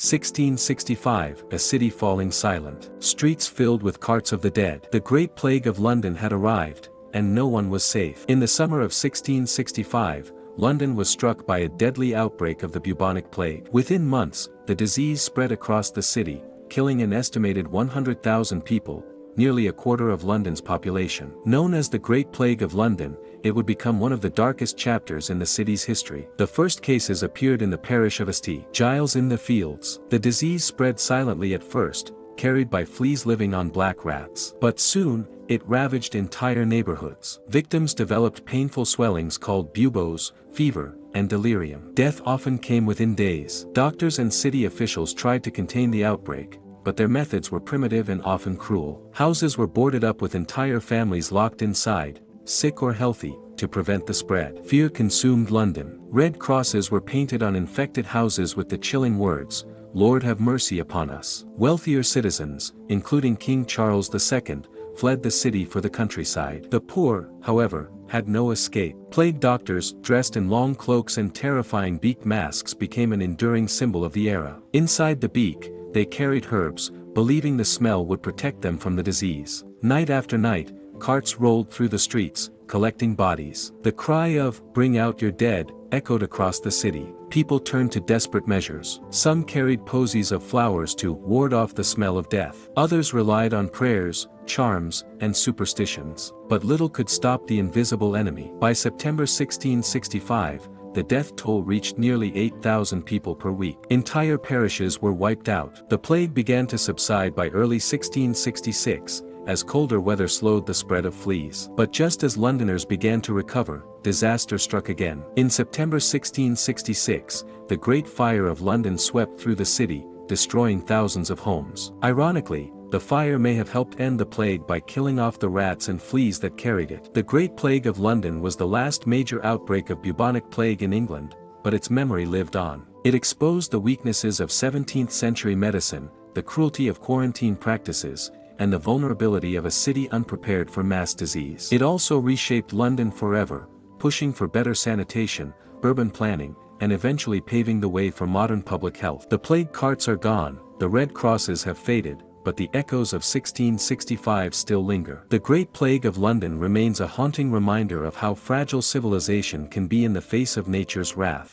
1665, a city falling silent. Streets filled with carts of the dead. The Great Plague of London had arrived, and no one was safe. In the summer of 1665, London was struck by a deadly outbreak of the bubonic plague. Within months, the disease spread across the city, killing an estimated 100,000 people, nearly a quarter of London's population. Known as the Great Plague of London, it would become one of the darkest chapters in the city's history. The first cases appeared in the parish of St. Giles in the Fields. The disease spread silently at first, carried by fleas living on black rats. But soon, it ravaged entire neighborhoods. Victims developed painful swellings called buboes, fever, and delirium. Death often came within days. Doctors and city officials tried to contain the outbreak, but their methods were primitive and often cruel. Houses were boarded up with entire families locked inside, sick or healthy, to prevent the spread. Fear consumed London. Red crosses were painted on infected houses with the chilling words, "Lord have mercy upon us." Wealthier citizens, including King Charles II, fled the city for the countryside. The poor, however, had no escape. Plague doctors, dressed in long cloaks and terrifying beak masks, became an enduring symbol of the era. Inside the beak, they carried herbs, believing the smell would protect them from the disease. Night after night, carts rolled through the streets, collecting bodies. The cry of, "Bring out your dead," echoed across the city. People turned to desperate measures. Some carried posies of flowers to ward off the smell of death. Others relied on prayers, charms, and superstitions. But little could stop the invisible enemy. By September 1665, the death toll reached nearly 8,000 people per week. Entire parishes were wiped out. The plague began to subside by early 1666, as colder weather slowed the spread of fleas. But just as Londoners began to recover, disaster struck again. In September 1666, the Great Fire of London swept through the city, destroying thousands of homes. Ironically, the fire may have helped end the plague by killing off the rats and fleas that carried it. The Great Plague of London was the last major outbreak of bubonic plague in England, but its memory lived on. It exposed the weaknesses of 17th-century medicine, the cruelty of quarantine practices, and the vulnerability of a city unprepared for mass disease. It also reshaped London forever, pushing for better sanitation, urban planning, and eventually paving the way for modern public health. The plague carts are gone, the red crosses have faded, but the echoes of 1665 still linger. The Great Plague of London remains a haunting reminder of how fragile civilization can be in the face of nature's wrath.